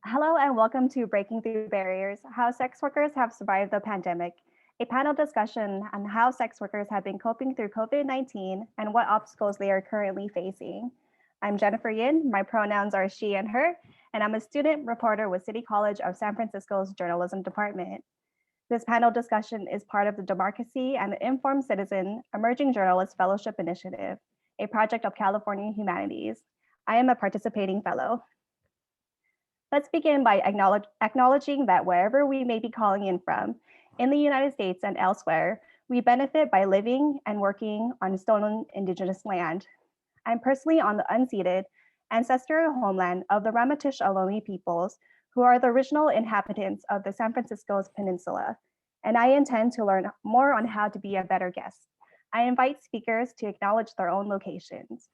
Hello and welcome to Breaking Through Barriers, How Sex Workers Have Survived the Pandemic, a panel discussion on how sex workers have been coping through COVID-19 and what obstacles they are currently facing. I'm Jennifer Yin, my pronouns are she and her, and I'm a student reporter with City College of San Francisco's Journalism Department. This panel discussion is part of the Democracy and the Informed Citizen Emerging Journalist Fellowship Initiative, a project of California Humanities. I am a participating fellow. Let's begin by acknowledging that wherever we may be calling in from, in the United States and elsewhere, we benefit by living and working on stolen indigenous land. I'm personally on the unceded ancestral homeland of the Ramaytush Ohlone peoples, who are the original inhabitants of the San Francisco's peninsula, and I intend to learn more on how to be a better guest. I invite speakers to acknowledge their own locations.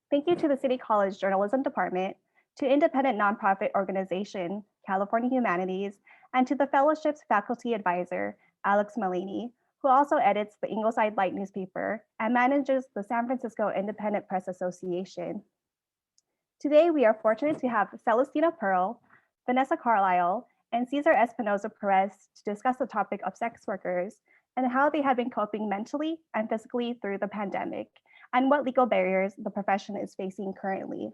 Thank you to the City College Journalism Department, to independent nonprofit organization, California Humanities, and to the fellowship's faculty advisor, Alex Mullaney, who also edits the Ingleside Light newspaper and manages the San Francisco Independent Press Association. Today, we are fortunate to have Celestina Pearl, Vanessa Carlisle, and Cesar Espinoza-Perez to discuss the topic of sex workers and how they have been coping mentally and physically through the pandemic, and what legal barriers the profession is facing currently.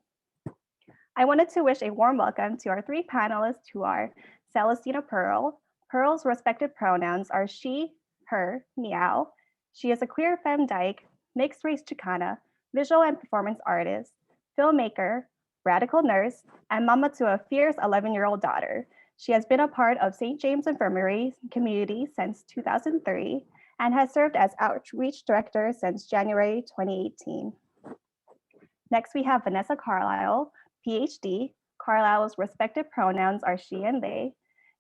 I wanted to wish a warm welcome to our three panelists who are Celestina Pearl. Pearl's respective pronouns are she, her, meow. She is a queer femme dyke, mixed race Chicana, visual and performance artist, filmmaker, radical nurse, and mama to a fierce 11-year-old daughter. She has been a part of St. James Infirmary community since 2003 and has served as outreach director since January 2018. Next, we have Vanessa Carlisle, PhD. Carlisle's respective pronouns are she and they.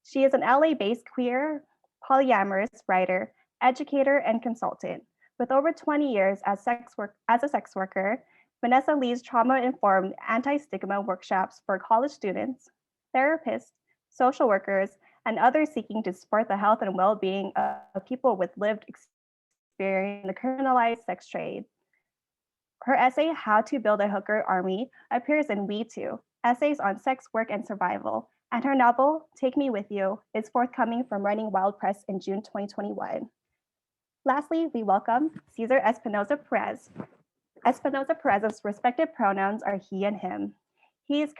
She is an LA-based queer, polyamorous writer, educator, and consultant. With over 20 years as a sex worker, Vanessa leads trauma-informed anti-stigma workshops for college students, therapists, social workers, and others seeking to support the health and well-being of people with lived experience in the criminalized sex trade. Her essay, How to Build a Hooker Army, appears in We Too, Essays on Sex, Work, and Survival, and her novel, Take Me With You, is forthcoming from Running Wild Press in June 2021. Lastly, we welcome Cesar Espinoza-Perez. Espinoza-Perez's respective pronouns are he and him. He is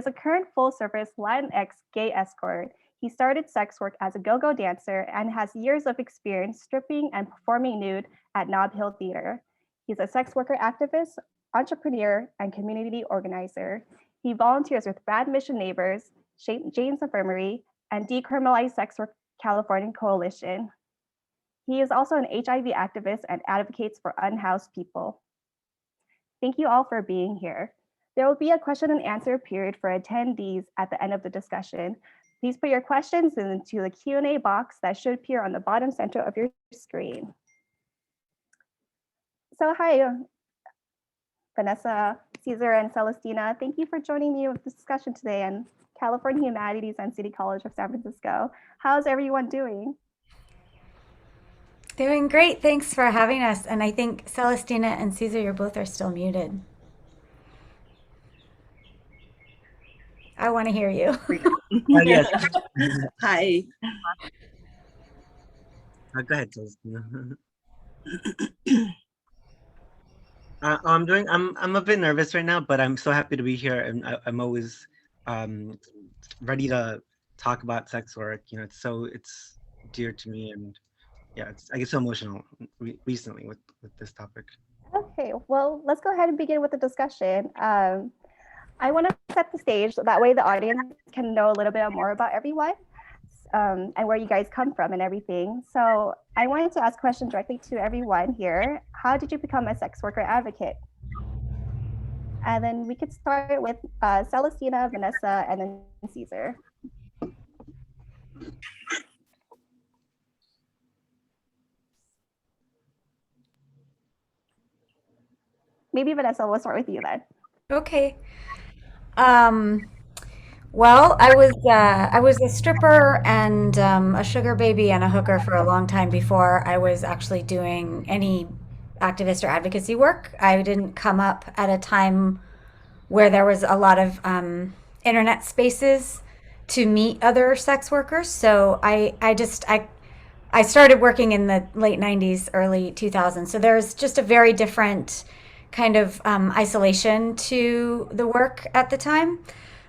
a current full-service Latinx gay escort. He started sex work as a go-go dancer and has years of experience stripping and performing nude at Nob Hill Theater. He's a sex worker activist, entrepreneur, and community organizer. He volunteers with Radmission Neighbors, St. James Infirmary, and Decriminalize Sex Work California Coalition. He is also an HIV activist and advocates for unhoused people. Thank you all for being here. There will be a question and answer period for attendees at the end of the discussion. Please put your questions into the Q&A box that should appear on the bottom center of your screen. So hi, Vanessa, Cesar, and Celestina. Thank you for joining me with this discussion today on California Humanities and City College of San Francisco. How's everyone doing? Doing great. Thanks for having us. And I think Celestina and Cesar, you both are still muted. I want to hear you. Yes. Hi. Go ahead, Celestina. I'm a bit nervous right now, but I'm so happy to be here, and I'm always ready to talk about sex work. You know, it's dear to me, and yeah, I get so emotional recently with this topic. Okay, well, let's go ahead and begin with the discussion. I want to set the stage so that way the audience can know a little bit more about everyone and where you guys come from and everything. So I wanted to ask a question directly to everyone here. How did you become a sex worker advocate? And then we could start with Celestina, Vanessa, and then Cesar. Maybe Vanessa, we'll start with you then. Okay. Well, I was a stripper and a sugar baby and a hooker for a long time before I was actually doing any activist or advocacy work. I didn't come up at a time where there was a lot of internet spaces to meet other sex workers. So I started working in the late 90s, early 2000s. So there's just a very different kind of isolation to the work at the time.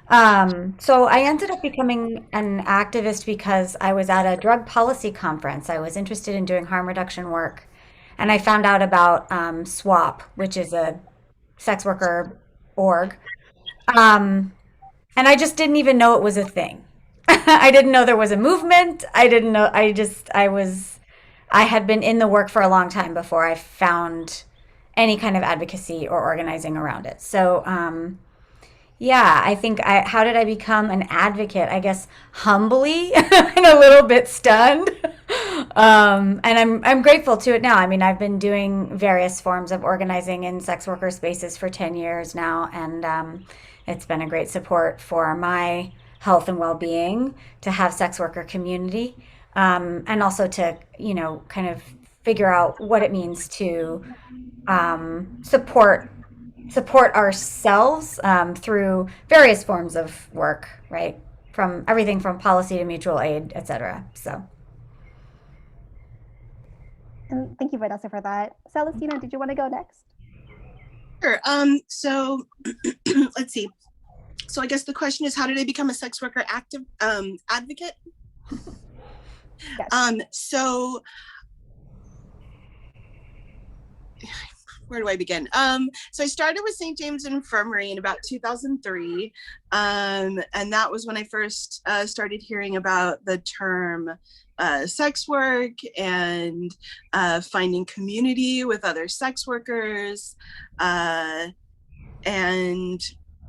So I ended up becoming an activist because I was at a drug policy conference. I was interested in doing harm reduction work. And I found out about SWAP, which is a sex worker org. Um, and I just didn't even know it was a thing. I didn't know there was a movement. I didn't know. I had been in the work for a long time before I found any kind of advocacy or organizing around it. So, yeah, how did I become an advocate? I guess humbly and a little bit stunned. And I'm grateful to it now. I mean, I've been doing various forms of organizing in sex worker spaces for 10 years now, and it's been a great support for my health and well-being to have sex worker community, and also to, kind of figure out what it means to support ourselves through various forms of work, right? From everything from policy to mutual aid, et cetera. So. And thank you, Vanessa, for that. Celestina, did you want to go next? Sure. So let's see. So I guess the question is, how did I become a sex worker advocate? Yes. So where do I begin? So I started with St. James Infirmary in about 2003. And that was when I first started hearing about the term sex work and finding community with other sex workers. And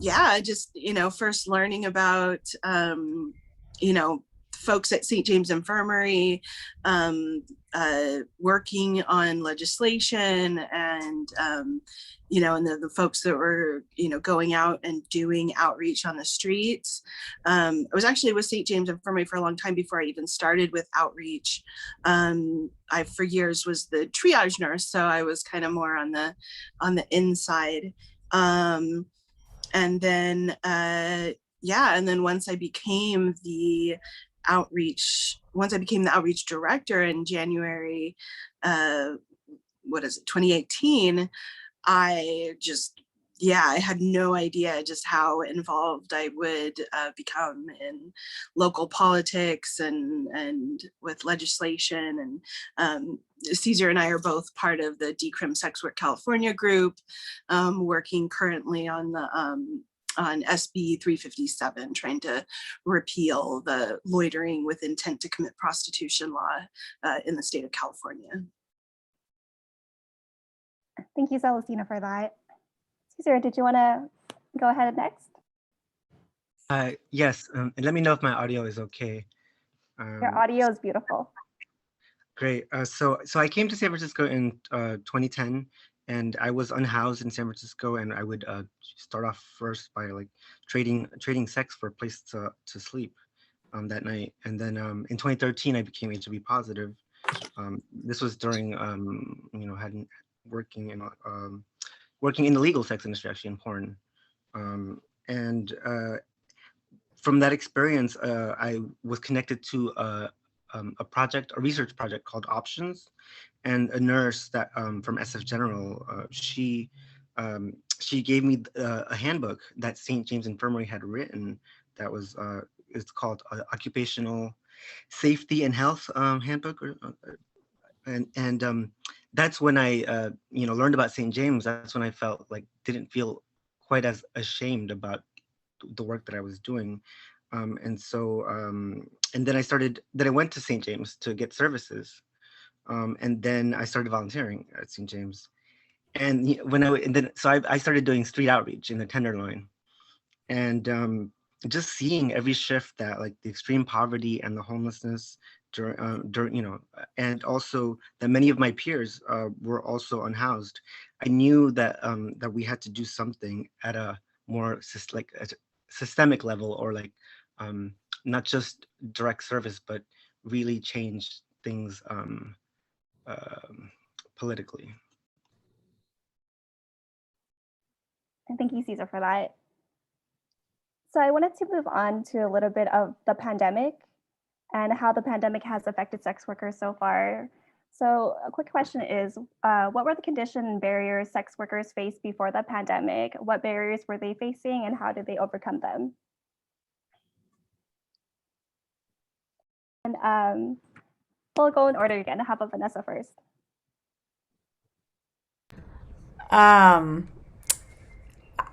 yeah, just, first learning about, folks at St. James Infirmary, working on legislation, and and the folks that were going out and doing outreach on the streets. I was actually with St. James Infirmary for a long time before I even started with outreach. I for years was the triage nurse, so I was kind of more on the inside. And then once I became the outreach director in January 2018, I had no idea just how involved I would become in local politics and with legislation. And Cesar and I are both part of the Decrim Sex Work California group, working currently on the on SB 357, trying to repeal the loitering with intent to commit prostitution law in the state of California. Thank you, Celestina, for that. Cesar, did you want to go ahead next? Yes, and let me know if my audio is okay. Your audio is beautiful. Great. So I came to San Francisco in 2010, and I was unhoused in San Francisco, and I would start off first by like trading sex for a place to sleep that night. And then in 2013, I became HIV positive. This was during working in the legal sex industry, actually in porn. And from that experience, I was connected to a research project called Options, and a nurse that from SF General, she gave me a handbook that St. James Infirmary had written that was it's called Occupational Safety and Health Handbook, and that's when I learned about St. James. That's when I didn't feel quite as ashamed about the work that I was doing. And then I went to St. James to get services. And then I started volunteering at St. James. And I started doing street outreach in the Tenderloin. And just seeing every shift that like the extreme poverty and the homelessness during and also that many of my peers were also unhoused. I knew that that we had to do something at a more systemic level, or not just direct service, but really change things politically. And thank you, Cesar, for that. So I wanted to move on to a little bit of the pandemic and how the pandemic has affected sex workers so far. So a quick question is, what were the conditions and barriers sex workers faced before the pandemic? What barriers were they facing and how did they overcome them? And we'll go in order again. How about Vanessa first?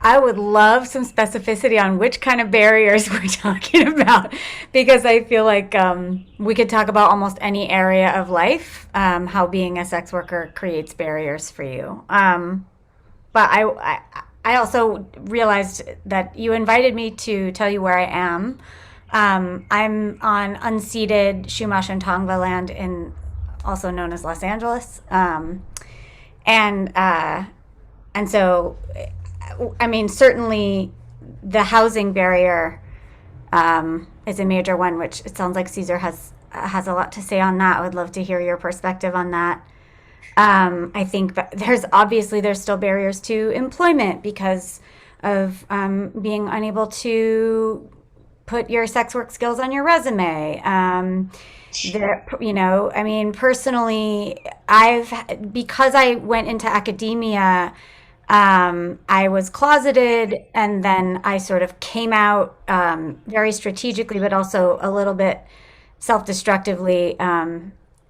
I would love some specificity on which kind of barriers we're talking about, because I feel like we could talk about almost any area of life, how being a sex worker creates barriers for you. But I also realized that you invited me to tell you where I am. I'm on unceded Chumash and Tongva land, also known as Los Angeles, and so, I mean, certainly the housing barrier is a major one, which it sounds like Cesar has a lot to say on that. I would love to hear your perspective on that. I think there's still barriers to employment because of being unable to put your sex work skills on your resume. I mean, personally, because I went into academia, I was closeted, and then I sort of came out very strategically, but also a little bit self-destructively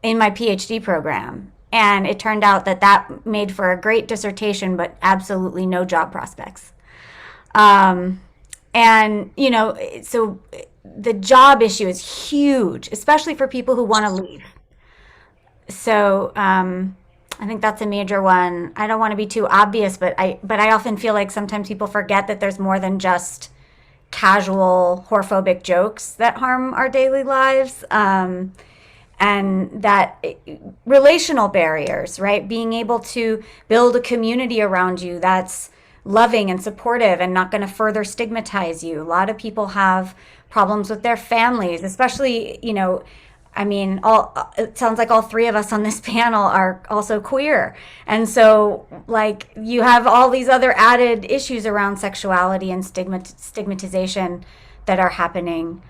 in my PhD program. And it turned out that made for a great dissertation, but absolutely no job prospects. And, so the job issue is huge, especially for people who want to leave. So I think that's a major one. I don't want to be too obvious, but I often feel like sometimes people forget that there's more than just casual whorephobic jokes that harm our daily lives. And that relational barriers, right? Being able to build a community around you that's loving and supportive and not going to further stigmatize you. A lot of people have problems with their families, especially, I mean, it sounds like all three of us on this panel are also queer. And so, like, you have all these other added issues around sexuality and stigmatization that are happening.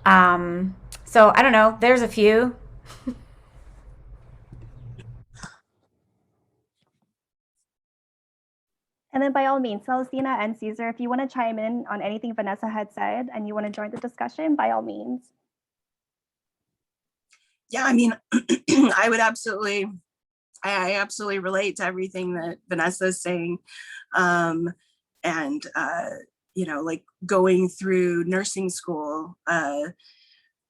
So I don't know, there's a few. And then by all means, Celestina and Cesar, if you want to chime in on anything Vanessa had said and you want to join the discussion, by all means. Yeah, I mean, I absolutely relate to everything that Vanessa is saying. Like going through nursing school,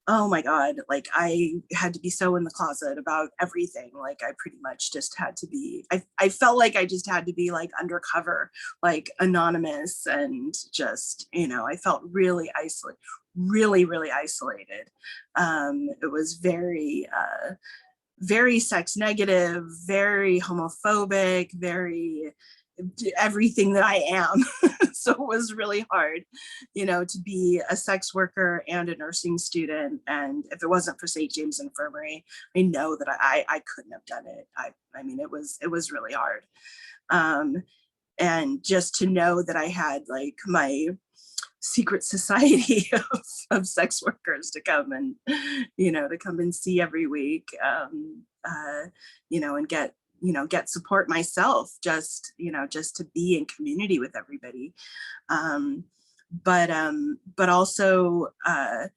oh my God, like I had to be so in the closet about everything. Like I pretty much just had to be, I felt like I just had to be like undercover, like anonymous, and just, I felt really isolated, really isolated. It was very, very sex negative, very homophobic, very everything that I am. So it was really hard, to be a sex worker and a nursing student. And if it wasn't for St. James Infirmary, I know that I couldn't have done it. I mean, it was really hard. And just to know that I had like my secret society of sex workers to come and, to come and see every week, and get support myself, just to be in community with everybody. But also, I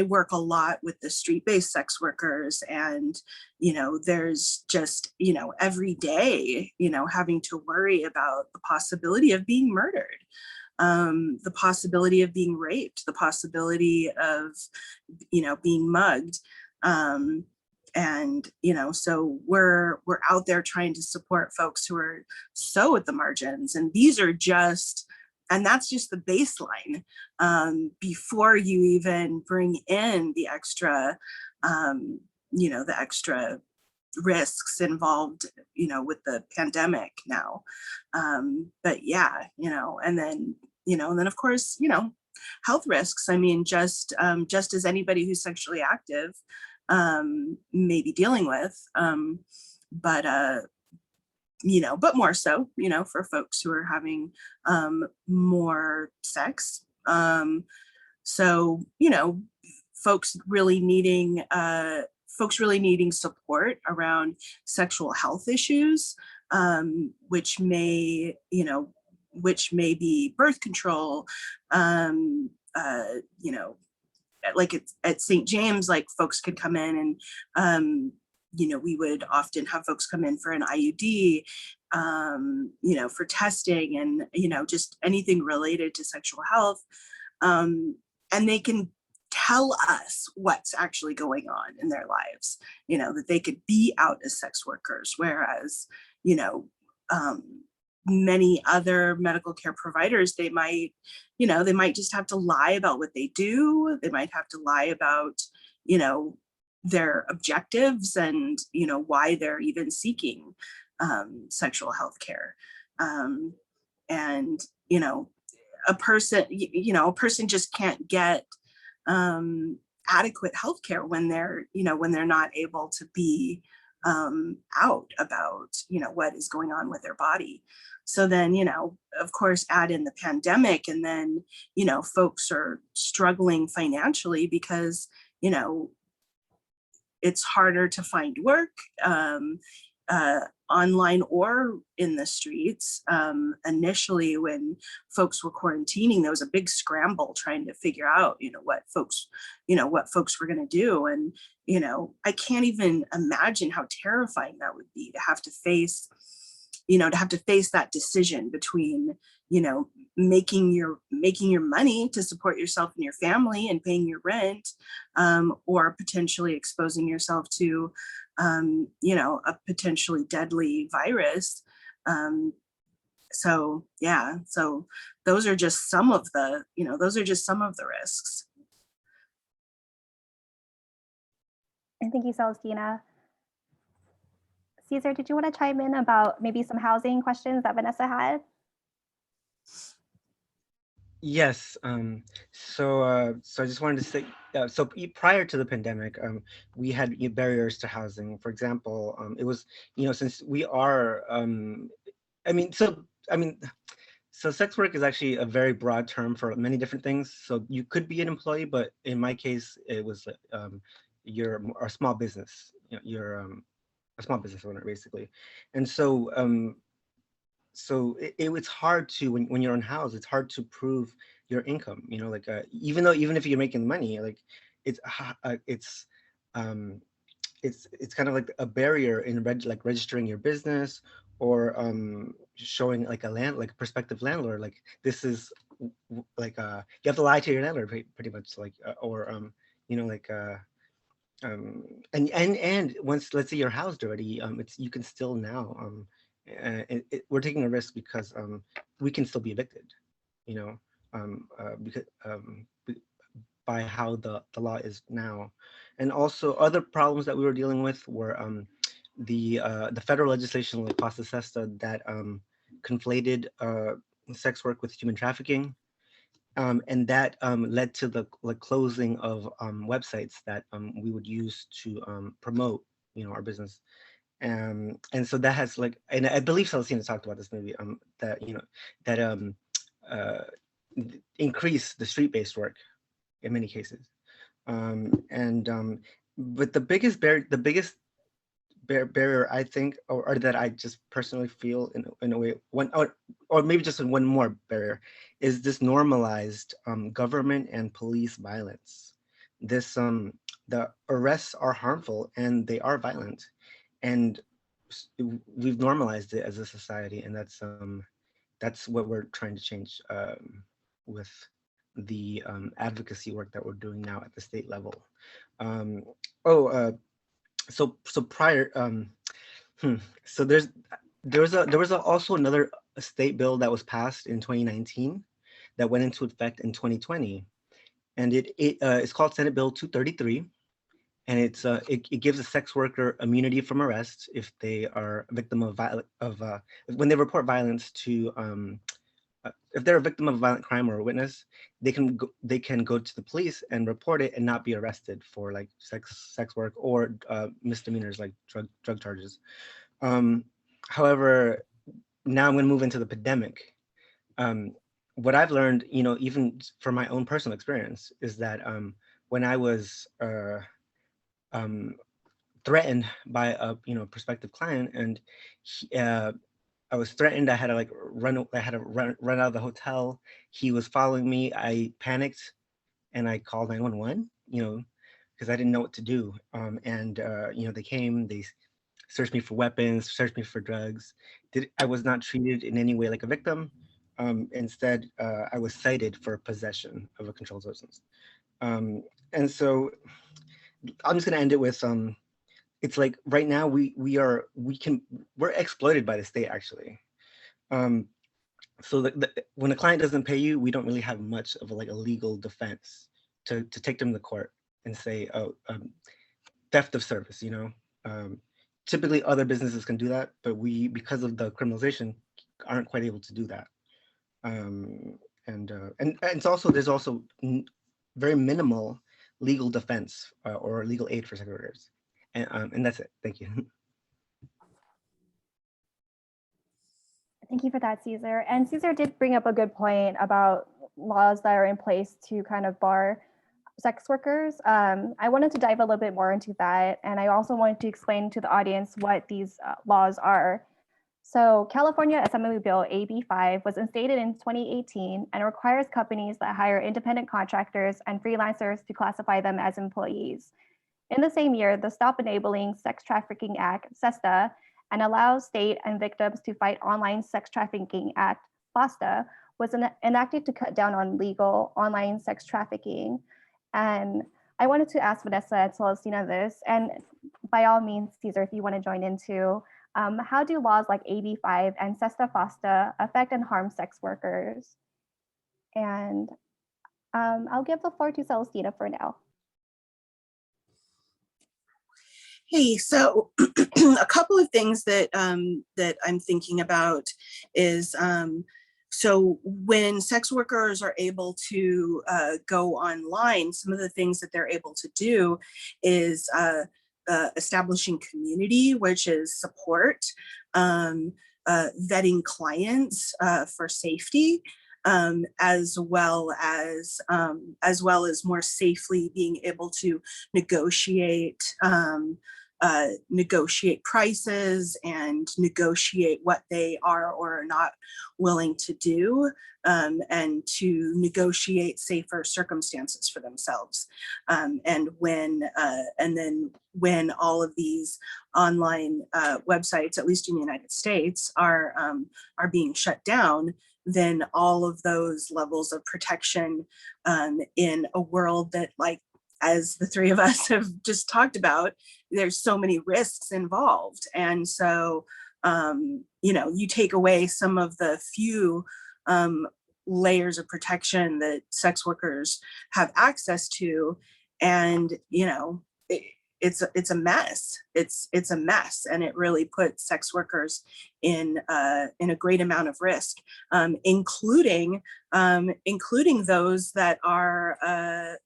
work a lot with the street-based sex workers, and, there's just, every day, having to worry about the possibility of being murdered, the possibility of being raped, the possibility of, being mugged. And, so we're out there trying to support folks who are so at the margins. And that's just the baseline, before you even bring in the extra, the extra risks involved, with the pandemic now. But yeah, and then of course, health risks. I mean, just as anybody who's sexually active may be dealing with, but but more so, for folks who are having more sex. So, folks really needing support around sexual health issues, which may be birth control, like at St. James, like folks could come in and, we would often have folks come in for an IUD, for testing and, just anything related to sexual health. And they can tell us what's actually going on in their lives, that they could be out as sex workers, whereas, many other medical care providers, they might just have to lie about what they do. They might have to lie about, their objectives and, why they're even seeking sexual health care. And, a person just can't get adequate health care when they're not able to be out about, what is going on with their body. So then, of course, add in the pandemic, and then, folks are struggling financially because, it's harder to find work online or in the streets. Initially, when folks were quarantining, there was a big scramble trying to figure out, what folks were going to do. And, I can't even imagine how terrifying that would be to have to face that decision between, making your money to support yourself and your family and paying your rent, or potentially exposing yourself to, a potentially deadly virus. So those are just some of the risks. And thank you, Celestina. Cesar, did you want to chime in about maybe some housing questions that Vanessa had? Yes. So I just wanted to say, so prior to the pandemic, we had barriers to housing. For example, it was, since we are, so sex work is actually a very broad term for many different things. So you could be an employee, but in my case, it was you're a small business. You're a small business owner, basically. And so it's hard to, when you're unhoused, it's hard to prove your income, even if you're making money, like it's kind of like a barrier in registering your business, or showing like a prospective landlord, like this is like you have to lie to your landlord pretty much, like and once, let's say, you're housed already, you can still now we're taking a risk because we can still be evicted, because by how the law is now. And also other problems that we were dealing with were the federal legislation, like Pasta Sesta, that conflated sex work with human trafficking. And that led to the closing of websites that we would use to promote, our business. And so that has and I believe Celestina talked about this maybe, that increase the street-based work in many cases. But the biggest barrier, I think, or that I just personally feel in a way, or maybe just one more barrier, is this normalized government and police violence. This the arrests are harmful and they are violent, and we've normalized it as a society, and that's what we're trying to change with the advocacy work that we're doing now at the state level. So prior, so there was also another state bill that was passed in 2019 that went into effect in 2020, and it's called Senate Bill 233, and it gives a sex worker immunity from arrest if they are a victim of when they report violence to if they're a victim of a violent crime or a witness, they can go to the police and report it and not be arrested for sex work or misdemeanors like drug charges. However, now I'm going to move into the pandemic. What I've learned, even from my own personal experience, is that when I was um, threatened by a prospective client, and I was threatened. I had to run out of the hotel. He was following me. I panicked and I called 911. Because I didn't know what to do. And they came. They searched me for weapons, searched me for drugs. I was not treated in any way like a victim. Instead, I was cited for possession of a controlled substance. And so I'm just gonna end it with it's like right now we're exploited by the state actually. So when a client doesn't pay you, we don't really have much of a legal defense to take them to court and say, oh, theft of service. Typically other businesses can do that, but we, because of the criminalization, aren't quite able to do that. And it's also, there's also very minimal legal defense or legal aid for sex workers. And that's it. Thank you. Thank you for that, Cesar. And Cesar did bring up a good point about laws that are in place to kind of bar sex workers. I wanted to dive a little bit more into that. And I also wanted to explain to the audience what these laws are. So California Assembly Bill AB 5 was instated in 2018 and requires companies that hire independent contractors and freelancers to classify them as employees. In the same year, the Stop Enabling Sex Trafficking Act, SESTA, and Allow State and Victims to Fight Online Sex Trafficking Act, FOSTA, was enacted to cut down on legal online sex trafficking. And I wanted to ask Vanessa and Celestina this, and by all means, Cesar, if you want to join in too, how do laws like AB 5 and SESTA FOSTA affect and harm sex workers? And I'll give the floor to Celestina for now. Hey, so a couple of things that that I'm thinking about is so when sex workers are able to go online, some of the things that they're able to do is establishing community, which is support, vetting clients for safety, as well as more safely being able to negotiate prices and negotiate what they are or are not willing to do, and to negotiate safer circumstances for themselves. And then when all of these online websites, at least in the United States, are being shut down, then all of those levels of protection in a world that, like, as the three of us have just talked about, there's so many risks involved. And so, you take away some of the few layers of protection that sex workers have access to, and, it's a mess. It's a mess, and it really puts sex workers in a great amount of risk, including those that are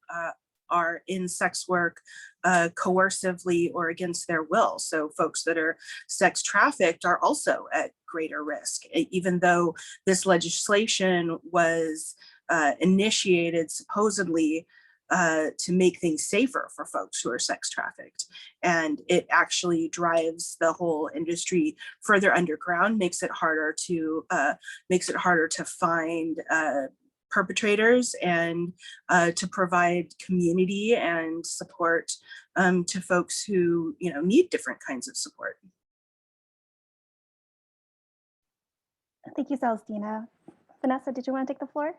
in sex work coercively or against their will. So folks that are sex trafficked are also at greater risk, even though this legislation was initiated supposedly to make things safer for folks who are sex trafficked. And it actually drives the whole industry further underground, makes it harder to find perpetrators, and to provide community and support to folks who need different kinds of support. Thank you, Celestina. Vanessa, did you want to take the floor?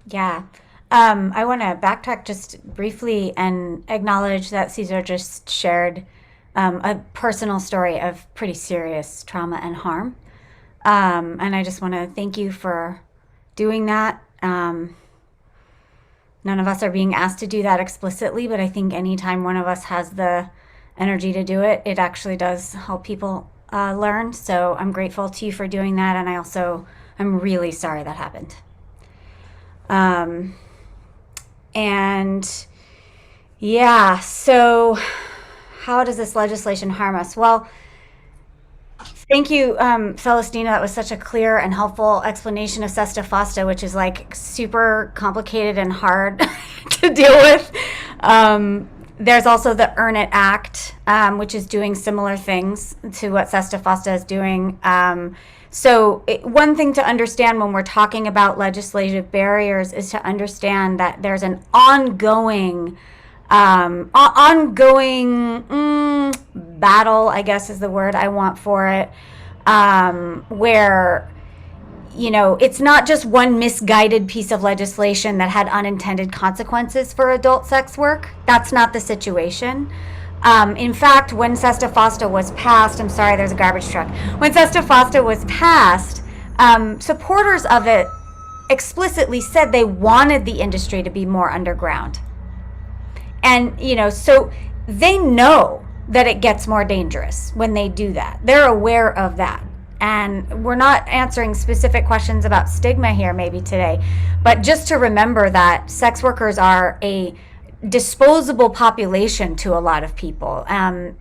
Yeah. I want to backtrack just briefly and acknowledge that Cesar just shared a personal story of pretty serious trauma and harm. And I just want to thank you for doing that. None of us are being asked to do that explicitly, but I think anytime one of us has the energy to do it, it actually does help people learn. So I'm grateful to you for doing that. And I'm really sorry that happened. And yeah, so how does this legislation harm us? Well, Thank you, Celestina. That was such a clear and helpful explanation of Sesta Fosta, which is like super complicated and hard to deal with. There's also the Earn It Act, which is doing similar things to what Sesta Fosta is doing. One thing to understand when we're talking about legislative barriers is to understand that there's an ongoing battle, I guess is the word I want for it, where, it's not just one misguided piece of legislation that had unintended consequences for adult sex work. That's not the situation. In fact, when Sesta Fosta was passed, I'm sorry, there's a garbage truck. When Sesta Fosta was passed, supporters of it explicitly said they wanted the industry to be more underground. And, so they know that it gets more dangerous when they do that. They're aware of that. And we're not answering specific questions about stigma here maybe today, but just to remember that sex workers are a disposable population to a lot of people.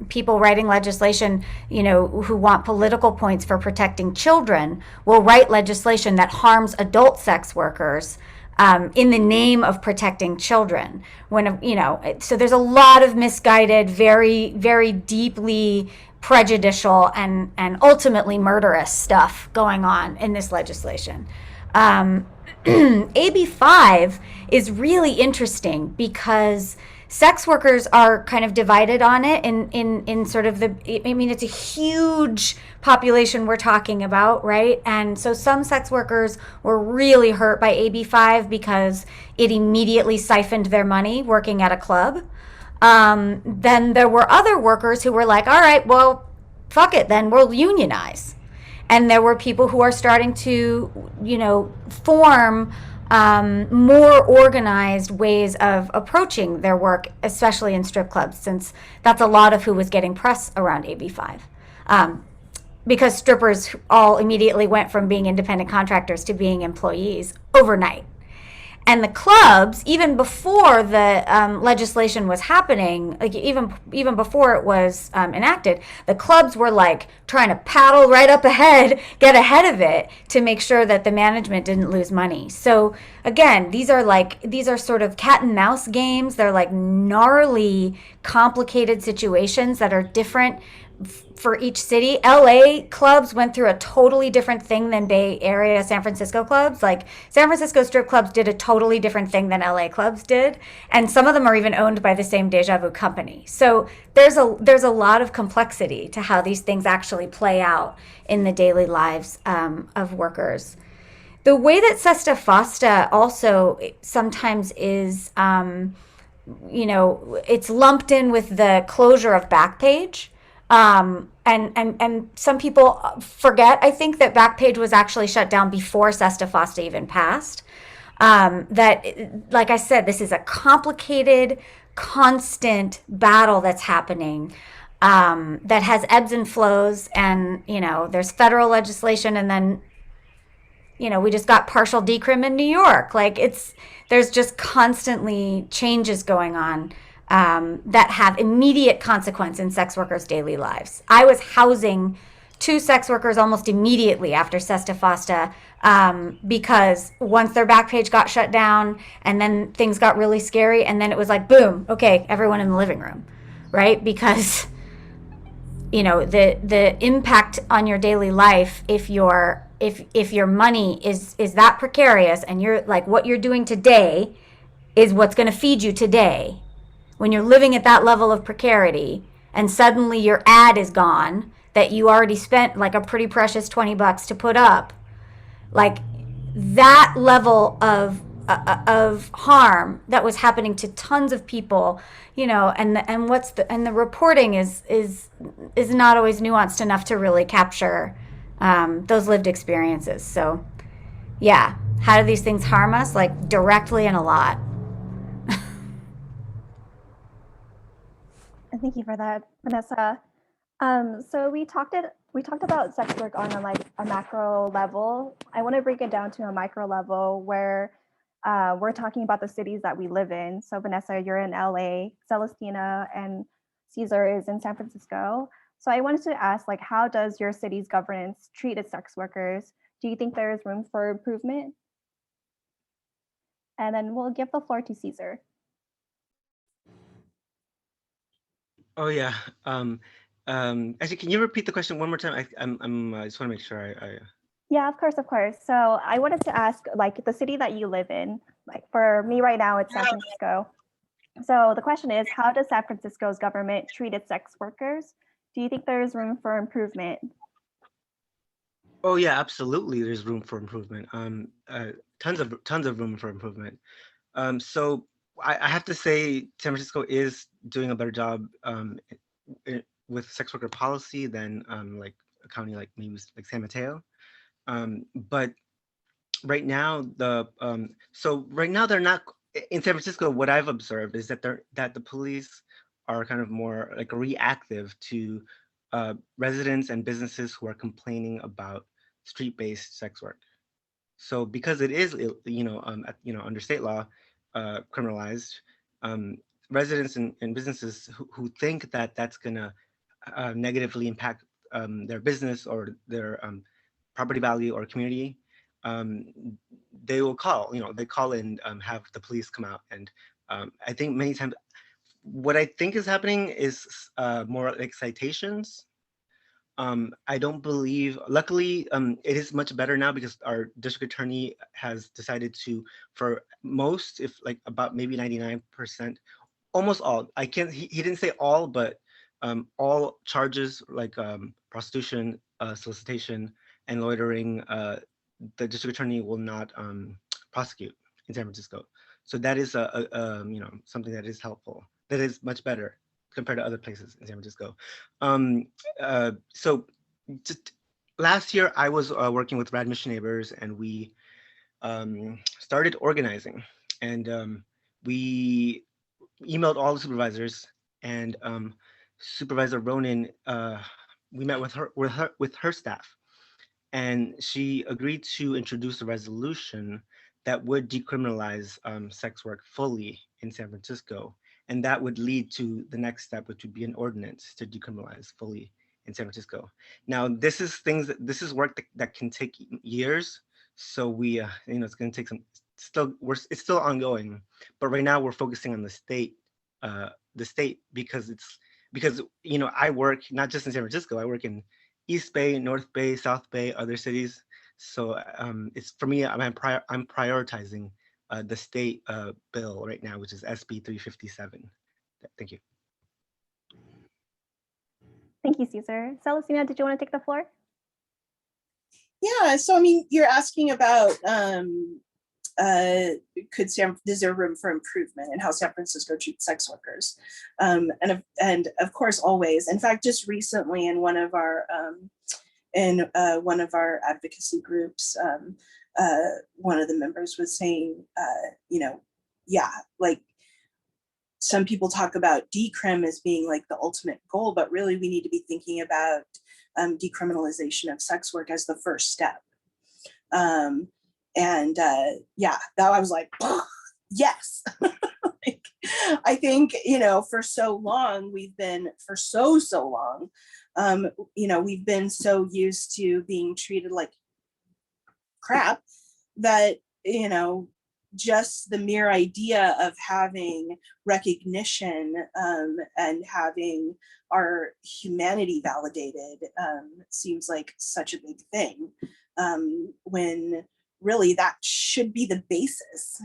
People writing legislation, who want political points for protecting children will write legislation that harms adult sex workers in the name of protecting children. So there's a lot of misguided, very, very deeply prejudicial and ultimately murderous stuff going on in this legislation. AB 5 is really interesting because sex workers are kind of divided on it in sort of it's a huge population we're talking about, right? And so some sex workers were really hurt by AB 5 because it immediately siphoned their money working at a club. Then there were other workers who were like, all right, well, fuck it, then we'll unionize. And there were people who are starting to, form more organized ways of approaching their work, especially in strip clubs, since that's a lot of who was getting press around AB 5. Because strippers all immediately went from being independent contractors to being employees overnight. And the clubs, even before the legislation was happening, like even before it was enacted, the clubs were like trying to paddle right up ahead, get ahead of it to make sure that the management didn't lose money. So again, these are sort of cat and mouse games. They're like gnarly, complicated situations that are different for each city. LA clubs went through a totally different thing than Bay Area, San Francisco clubs. Like San Francisco strip clubs did a totally different thing than LA clubs did. And some of them are even owned by the same Deja Vu company. So there's a lot of complexity to how these things actually play out in the daily lives of workers. The way that Sesta Fosta also sometimes is, it's lumped in with the closure of Backpage. And some people forget, I think, that Backpage was actually shut down before Sesta Fosta even passed. That, like I said, this is a complicated, constant battle that's happening, that has ebbs and flows. And, there's federal legislation, and then, we just got partial decrim in New York. Like there's just constantly changes going on that have immediate consequence in sex workers' daily lives. I was housing 2 sex workers almost immediately after Sesta Fosta because once their Backpage got shut down and then things got really scary, and then it was like, boom, okay, everyone in the living room, right? Because, the impact on your daily life, if your money is that precarious and you're like, what you're doing today is what's going to feed you today. When you're living at that level of precarity and suddenly your ad is gone that you already spent like a pretty precious $20 to put up, like that level of harm that was happening to tons of people, and the reporting is not always nuanced enough to really capture those lived experiences. So yeah, how do these things harm us? Like directly and a lot. Thank you for that, Vanessa. So we talked about sex work on a macro level. I want to break it down to a micro level where we're talking about the cities that we live in. So Vanessa, you're in LA, Celestina and Cesar is in San Francisco. So I wanted to ask, like, how does your city's governance treat its sex workers? Do you think there is room for improvement? And then we'll give the floor to Cesar. Oh yeah. Actually, can you repeat the question one more time? I just want to make sure I. Yeah, of course, of course. So I wanted to ask, like, the city that you live in, like for me right now, it's San Francisco. So the question is, how does San Francisco's government treat its sex workers? Do you think there's room for improvement? Oh yeah, absolutely. There's room for improvement. Tons of room for improvement. So I have to say, San Francisco is doing a better job with sex worker policy than like a county like maybe like San Mateo. But right now, right now they're not in San Francisco. What I've observed is that the police are kind of more like reactive to residents and businesses who are complaining about street-based sex work. So because it is, under state law, criminalized, um, residents and businesses who think that that's gonna negatively impact their business or their property value or community, um, they will call. They call and have the police come out. And I think many times, what I think is happening is more like citations. I don't believe, luckily, it is much better now because our district attorney has decided to, for most, if like about maybe 99%, almost all, he didn't say all, but all charges like prostitution, solicitation, and loitering, the district attorney will not prosecute in San Francisco. So that is something that is helpful, that is much better compared to other places in San Francisco. So just last year I was working with Radmission neighbors, and we started organizing, and we emailed all the supervisors, and Supervisor Ronan, we met with her staff, and she agreed to introduce a resolution that would decriminalize sex work fully in San Francisco. And that would lead to the next step, which would be an ordinance to decriminalize fully in San Francisco. Now, this is work that can take years. So we, it's going to take it's still ongoing. But right now we're focusing on the state because I work not just in San Francisco. I work in East Bay, North Bay, South Bay, other cities. So it's for me, I'm prioritizing the state bill right now, which is SB 357. Thank you. Thank you, Cesar. Celestina, did you want to take the floor? Yeah, so I mean, you're asking about is there room for improvement in how San Francisco treats sex workers? And of course, always. In fact, just recently in one of our advocacy groups, one of the members was saying, like some people talk about decrim as being like the ultimate goal, but really we need to be thinking about decriminalization of sex work as the first step. That I was like, yes. Like, I think, for so long, we've been so long, we've been so used to being treated like crap that, just the mere idea of having recognition and having our humanity validated seems like such a big thing, when really that should be the basis.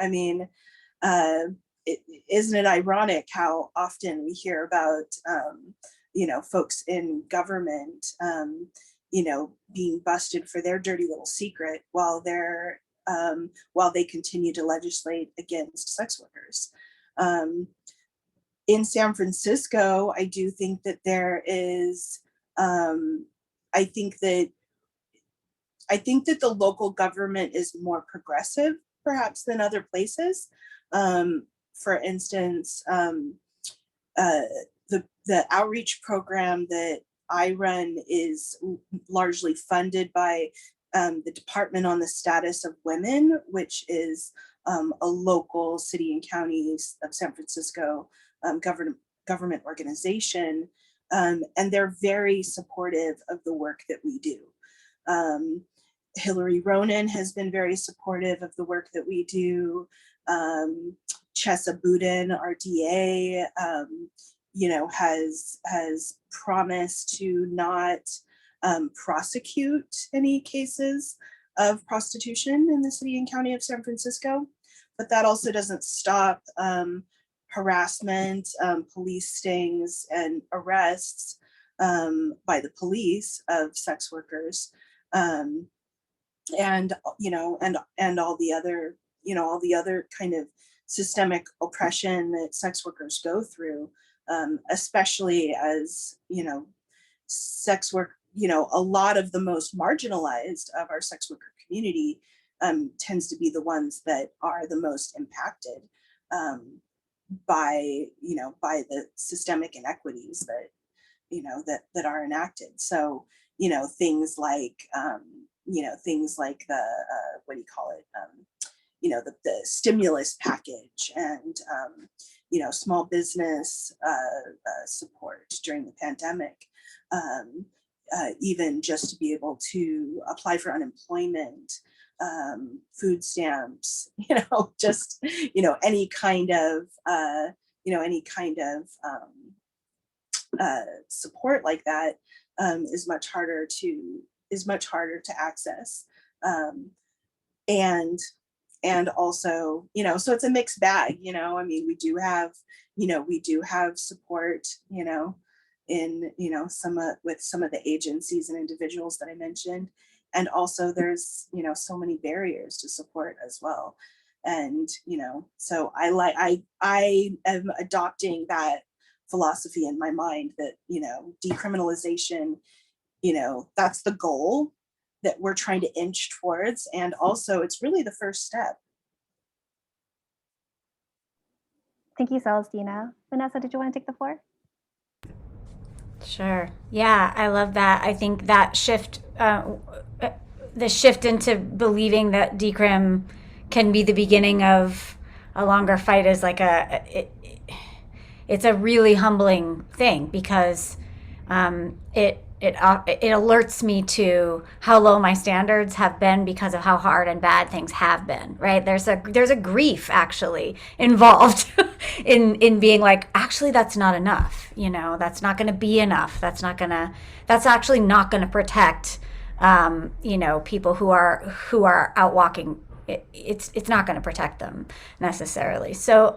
I mean, isn't it ironic how often we hear about folks in government being busted for their dirty little secret while they continue to legislate against sex workers. In San Francisco, I do think that there is, I think that the local government is more progressive, perhaps, than other places. For instance, the outreach program that I run is largely funded by the Department on the Status of Women, which is a local city and county of San Francisco government organization And they're very supportive of the work that we do. Hillary Ronan has been very supportive of the work that we do. Chesa Boudin, our DA, has promised to not prosecute any cases of prostitution in the city and county of San Francisco. But that also doesn't stop harassment, police stings, and arrests by the police of sex workers, and all the other kind of systemic oppression that sex workers go through, especially as sex work. A lot of the most marginalized of our sex worker community tends to be the ones that are the most impacted by the systemic inequities that are enacted. So things like the what do you call it, the stimulus package, and small business support during the pandemic, even just to be able to apply for unemployment, food stamps, any kind of support like that is much harder to access, and also so it's a mixed bag. We do have support in with some of the agencies and individuals that I mentioned, and also there's so many barriers to support as well. And so I am adopting that philosophy in my mind that decriminalization, that's the goal that we're trying to inch towards, and also it's really the first step. Thank you, Celestina. Vanessa, did you want to take the floor? Sure. Yeah, I love that. I think that shift, the shift into believing that decrim can be the beginning of a longer fight is like it's a really humbling thing, because it alerts me to how low my standards have been because of how hard and bad things have been, right? There's a grief actually involved in being like, actually that's not enough, that's not going to be enough. That's actually not going to protect people who are out walking. It's not going to protect them necessarily. So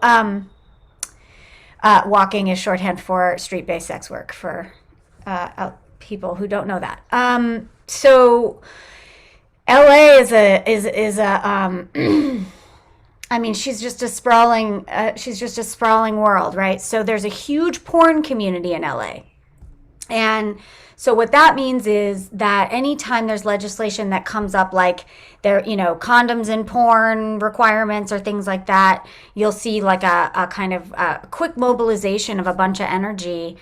walking is shorthand for street-based sex work for people who don't know that. So LA is a I mean, she's just a sprawling world, right? So there's a huge porn community in LA. And so what that means is that anytime there's legislation that comes up, like there, condoms in porn requirements or things like that, you'll see like a kind of quick mobilization of a bunch of energy,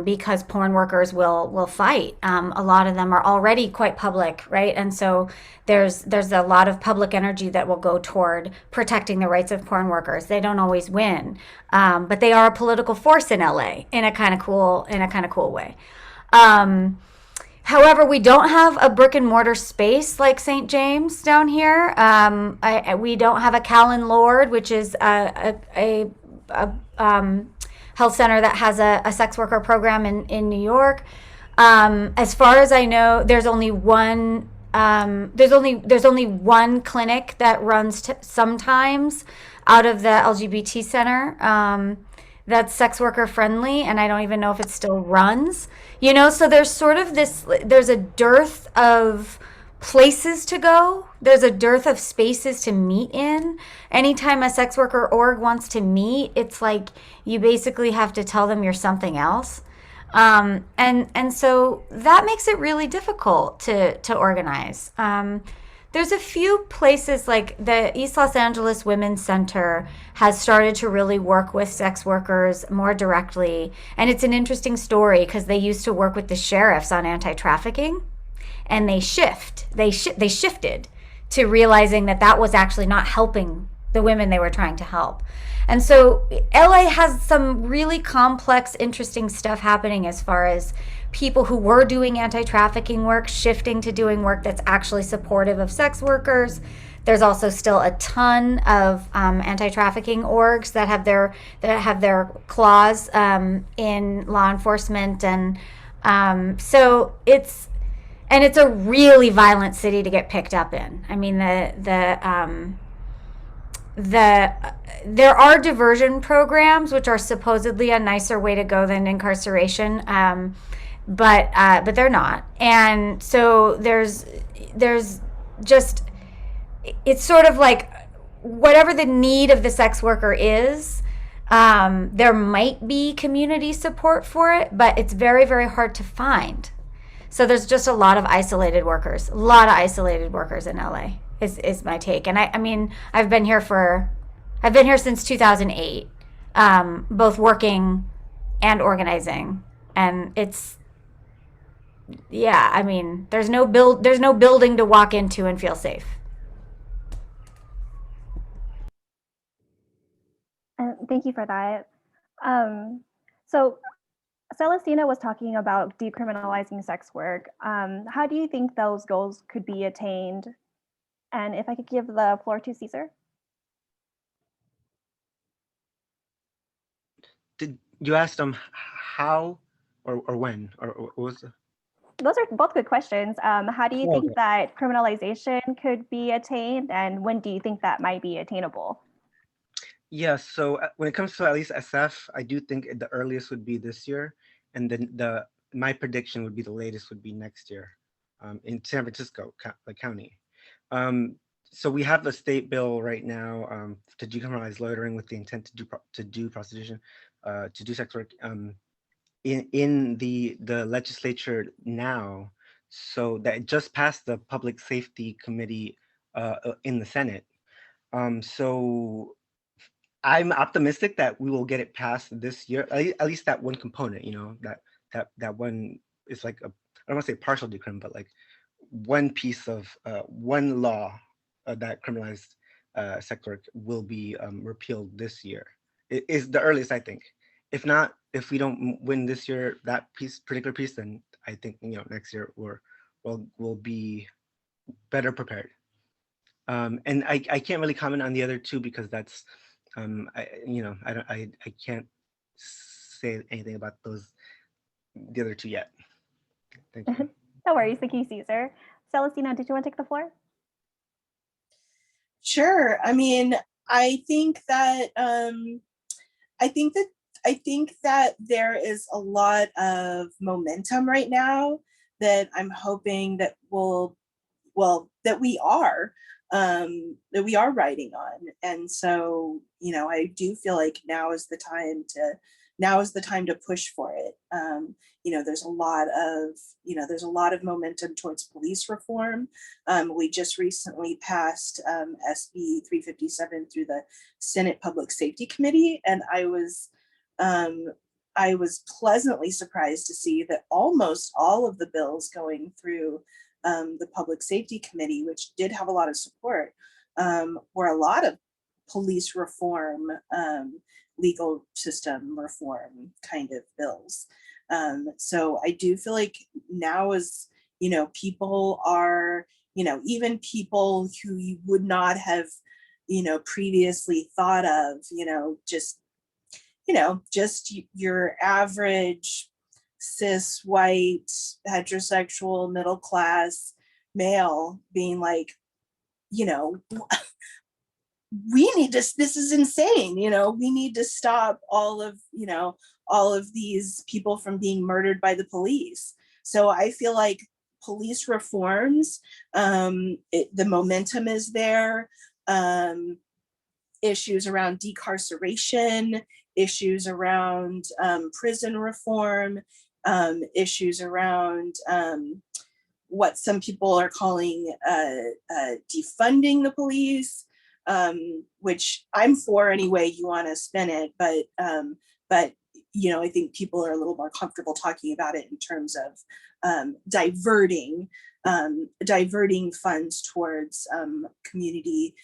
because porn workers will fight. A lot of them are already quite public, right? And so there's a lot of public energy that will go toward protecting the rights of porn workers. They don't always win, but they are a political force in LA in a kind of cool way. However, we don't have a brick and mortar space like St. James down here. We don't have a Callan Lord, which is a health center that has a sex worker program in New York. As far as I know, there's only one. There's only one clinic that runs sometimes out of the LGBT center. That's sex worker friendly, and I don't even know if it still runs. So there's sort of there's a dearth of places to go. There's a dearth of spaces to meet in. Anytime a sex worker org wants to meet, it's like you basically have to tell them you're something else. And so that makes it really difficult to organize. There's a few places, like the East Los Angeles Women's Center has started to really work with sex workers more directly. And it's an interesting story because they used to work with the sheriffs on anti-trafficking, and they shifted to realizing that was actually not helping the women they were trying to help. And so LA has some really complex, interesting stuff happening as far as people who were doing anti-trafficking work shifting to doing work that's actually supportive of sex workers. There's also still a ton of anti-trafficking orgs that have their claws in law enforcement, and so it's a really violent city to get picked up in. I mean, there are diversion programs, which are supposedly a nicer way to go than incarceration, but they're not. And so there's just, it's sort of like whatever the need of the sex worker is, there might be community support for it, but it's very, very hard to find. So there's just a lot of isolated workers in LA is my take. And I mean, I've been here since 2008, both working and organizing. And it's, yeah, I mean, there's no building to walk into and feel safe. Thank you for that. So Celestina was talking about decriminalizing sex work. How do you think those goals could be attained? And if I could give the floor to Cesar. Did you ask them how or when or what was the... Those are both good questions. How do you Okay. think that criminalization could be attained, and when do you think that might be attainable? Yeah, so when it comes to at least SF, I do think the earliest would be this year, and then my prediction would be the latest would be next year, in San Francisco County. So we have a state bill right now to decriminalize loitering with the intent to do prostitution, to do sex work in the legislature now. So that it just passed the Public Safety Committee in the Senate. So I'm optimistic that we will get it passed this year. At least that one component, you know, that one is like I don't want to say partial decrim, but like one piece of one law that criminalized sex work will be repealed this year. It is the earliest, I think. If not, if we don't win this year, that particular piece, then I think, you know, next year we'll be better prepared. And I can't really comment on the other two because that's I can't say anything about the other two yet. Thank you. No worries. Thank you, Cesar. Celestina, did you want to take the floor? Sure. I mean, I think that there is a lot of momentum right now that I'm hoping that we are riding on. And so, you know, I do feel like now is the time to push for it. You know, there's a lot of momentum towards police reform. We just recently passed SB 357 through the Senate Public Safety Committee, and I was pleasantly surprised to see that almost all of the bills going through the Public Safety Committee, which did have a lot of support, were a lot of police reform, legal system reform kind of bills. So I do feel like now is, you know, people are, you know, even people who you would not have, you know, previously thought of, just your average cis white heterosexual middle class male being like, you know, this is insane, you know, we need to stop all of these people from being murdered by the police. So I feel like police reforms, the momentum is there. Issues around decarceration, issues around prison reform, issues around what some people are calling defunding the police, which I'm for any way you want to spin it, but you know, I think people are a little more comfortable talking about it in terms of diverting funds towards community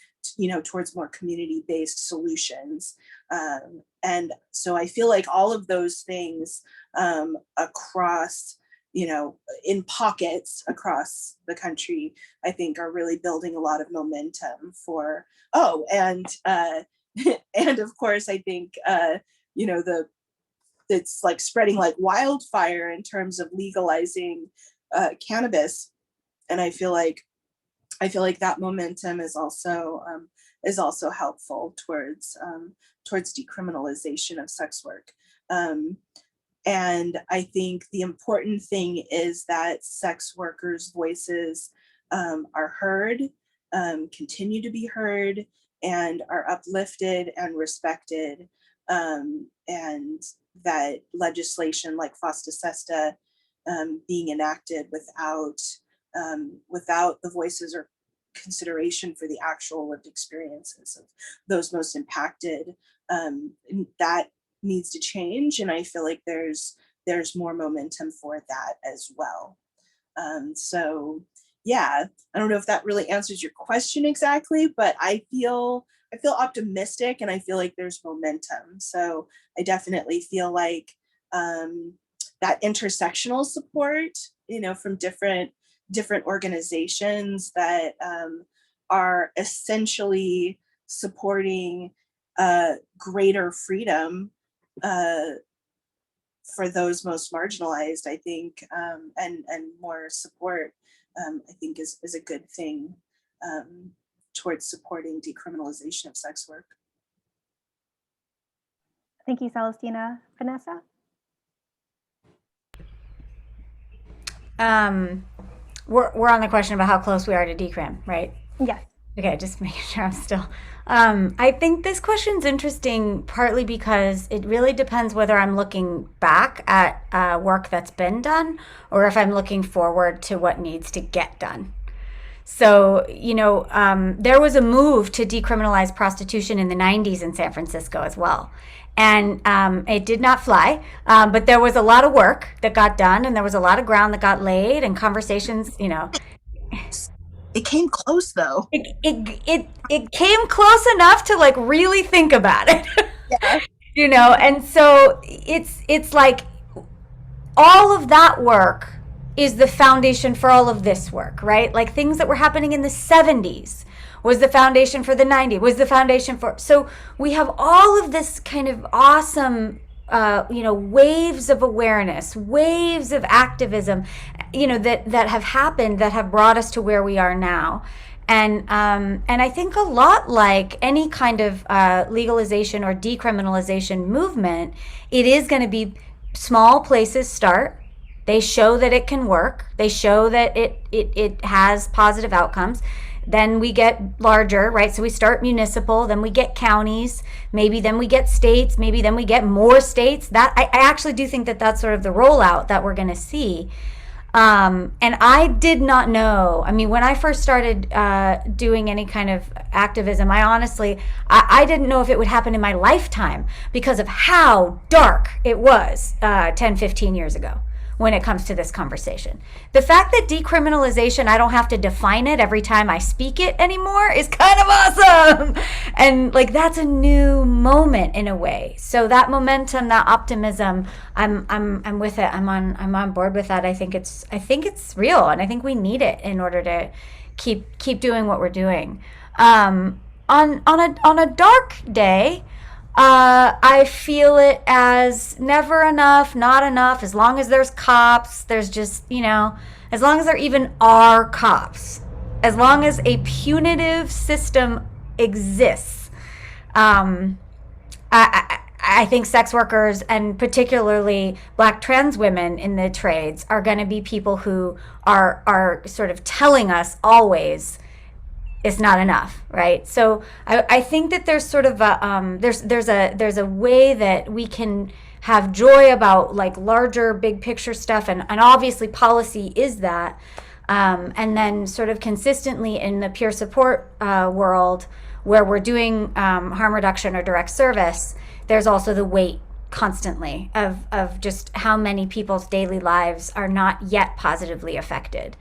towards more community-based solutions. And so I feel like all of those things across, in pockets across the country, I think are really building a lot of momentum for, and of course, I think, it's like spreading like wildfire in terms of legalizing cannabis. And I feel like that momentum is also helpful towards decriminalization of sex work. And I think the important thing is that sex workers' voices are heard, continue to be heard, and are uplifted and respected, and that legislation like FOSTA SESTA being enacted without the voices or consideration for the actual lived experiences of those most impacted, that needs to change. And I feel like there's more momentum for that as well. So yeah, I don't know if that really answers your question exactly, but I feel optimistic, and I feel like there's momentum. So I definitely feel like that intersectional support, from different organizations that are essentially supporting greater freedom for those most marginalized, I think, and more support, I think is a good thing towards supporting decriminalization of sex work. Thank you, Celestina. Vanessa? We're on the question about how close we are to decrim, right? Yes. Okay, just making sure I'm still. I think this question's interesting partly because it really depends whether I'm looking back at work that's been done or if I'm looking forward to what needs to get done. So, there was a move to decriminalize prostitution in the 90s in San Francisco as well. And it did not fly, but there was a lot of work that got done, and there was a lot of ground that got laid, and conversations, It came close though. It came close enough to like really think about it. Yeah. And so it's like all of that work is the foundation for all of this work, right? Like things that were happening in the 70s was the foundation for the 90s, was the foundation for, so we have all of this kind of awesome waves of awareness, waves of activism, that have happened, that have brought us to where we are now. And I think a lot like any kind of legalization or decriminalization movement, it is going to be small places start. They show that it can work. They show that it has positive outcomes. Then we get larger, right? So we start municipal, then we get counties, maybe then we get states, maybe then we get more states. That I actually do think that that's sort of the rollout that we're going to see. And I did not know. I mean, when I first started doing any kind of activism, I didn't know if it would happen in my lifetime because of how dark it was 10, 15 years ago when it comes to this conversation. The fact that decriminalization, I don't have to define it every time I speak it anymore is kind of awesome. And like, that's a new moment in a way. So that momentum, that optimism, I'm with it. I'm on board with that. I think it's real, and I think we need it in order to keep doing what we're doing. On a dark day, I feel it as never enough, not enough. As long as there's cops, there's just, as long as there even are cops, as long as a punitive system exists, I think sex workers, and particularly Black trans women in the trades, are going to be people who are sort of telling us always it's not enough, right? So I think that there's sort of there's a way that we can have joy about like larger big picture stuff, and obviously policy is that, and then sort of consistently in the peer support world where we're doing harm reduction or direct service, there's also the weight constantly of just how many people's daily lives are not yet positively affected.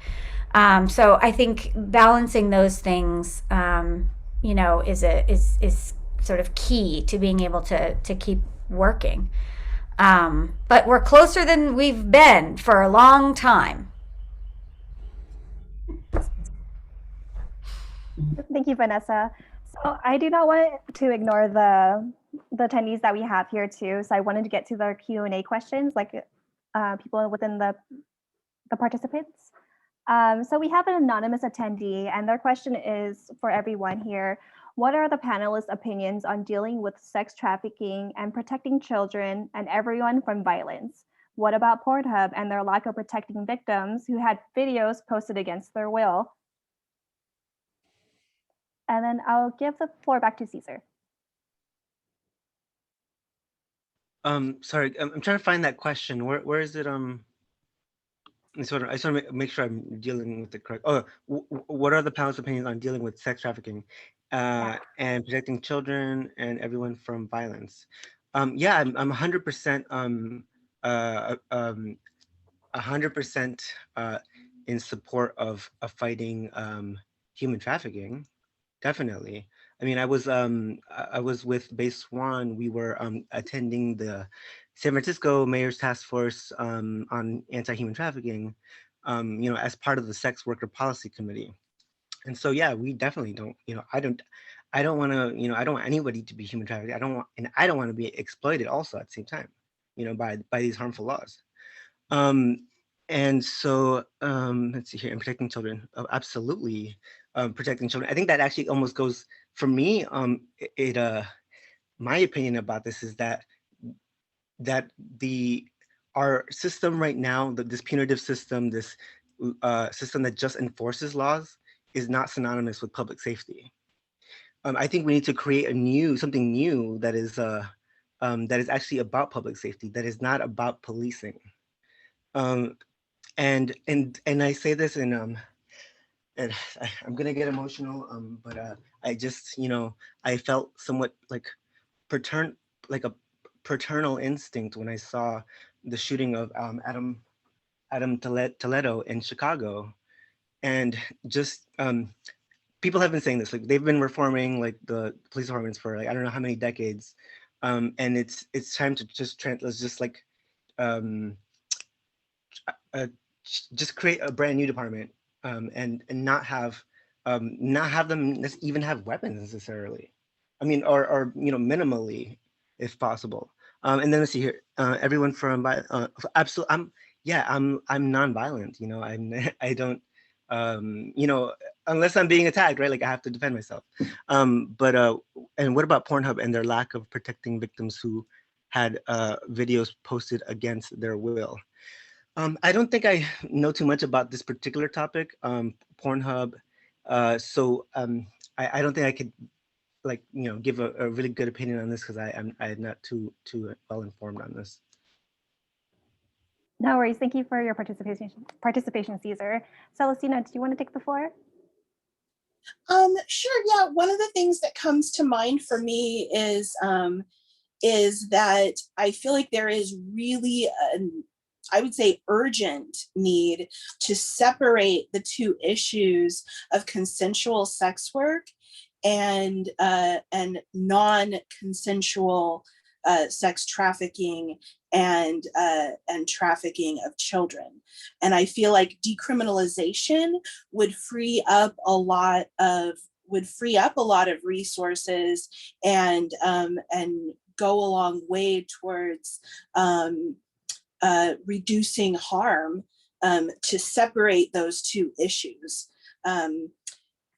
So I think balancing those things you know, is sort of key to being able to keep working. But we're closer than we've been for a long time. Thank you, Vanessa. So I do not want to ignore the attendees that we have here too. So I wanted to get to the Q&A questions, like people within the participants. So we have an anonymous attendee, and their question is for everyone here. What are the panelists' opinions on dealing with sex trafficking and protecting children and everyone from violence? What about Pornhub and their lack of protecting victims who had videos posted against their will? And then I'll give the floor back to Cesar. Sorry, I'm trying to find that question. Where is it? I just want to make sure I'm dealing with the correct. Oh, what are the panel's opinions on dealing with sex trafficking and protecting children and everyone from violence? Yeah, I'm 100% 100% in support of fighting human trafficking. Definitely. I mean, I was with Base Swan. We were attending the San Francisco Mayor's Task Force on Anti-Human Trafficking, you know, as part of the Sex Worker Policy Committee. And so, yeah, we definitely don't, you know, I don't want to, you know, I don't want anybody to be human trafficked. I don't want to be exploited also at the same time, you know, by these harmful laws. And so, let's see here, and protecting children, oh, absolutely, protecting children. I think that actually almost goes, for me, my opinion about this is that our system right now, this punitive system, this system that just enforces laws, is not synonymous with public safety. I think we need to create something new that is actually about public safety, that is not about policing. And I say this and I'm gonna get emotional, but I just, you know, I felt somewhat like a paternal instinct when I saw the shooting of Adam Toledo in Chicago, and just people have been saying this, like they've been reforming like the police departments for like I don't know how many decades, and it's time to just let's just like just create a brand new department, and not have them even have weapons necessarily. I mean, or you know, minimally if possible. And then let's see here, everyone from absolutely, I'm nonviolent. You know, I don't, you know, unless I'm being attacked, right? Like I have to defend myself. But and what about Pornhub and their lack of protecting victims who had videos posted against their will? I don't think I know too much about this particular topic, Pornhub. So I don't think I could, like, you know, give a really good opinion on this because I'm not too well informed on this. No worries. Thank you for your participation, Cesar. Celestina, do you want to take the floor? Sure. Yeah. One of the things that comes to mind for me is that I feel like there is really I would say urgent need to separate the two issues of consensual sex work and non-consensual sex trafficking and trafficking of children. And I feel like decriminalization would free up a lot of resources and go a long way towards reducing harm, to separate those two issues.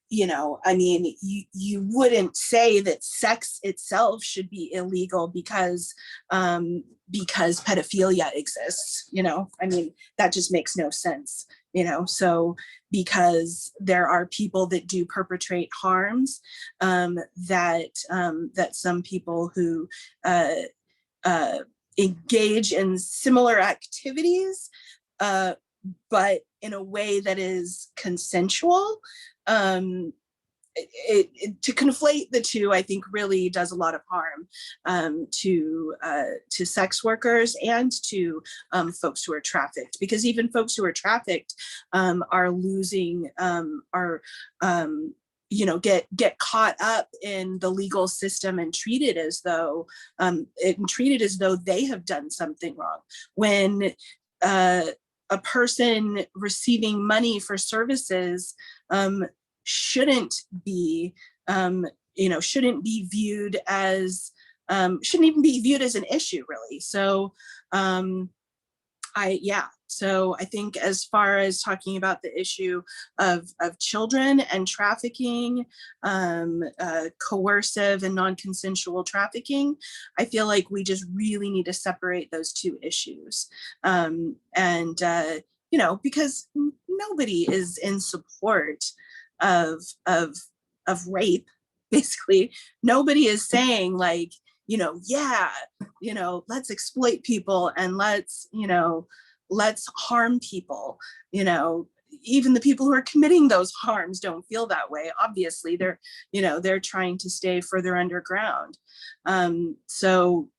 You know, I mean, you wouldn't say that sex itself should be illegal because pedophilia exists. You know, I mean, that just makes no sense. You know, so because there are people that do perpetrate harms, that some people who engage in similar activities, but in a way that is consensual. To conflate the two, I think, really does a lot of harm to sex workers and to folks who are trafficked, because even folks who are trafficked are losing, get caught up in the legal system and treated as though they have done something wrong, when a person receiving money for services shouldn't be viewed as shouldn't even be viewed as an issue, really. So so I think, as far as talking about the issue of children and trafficking, coercive and non-consensual trafficking, I feel like we just really need to separate those two issues. Because nobody is in support of rape. Basically, nobody is saying, like, let's exploit people and let's harm people. Even the people who are committing those harms don't feel that way. Obviously, they're trying to stay further underground. So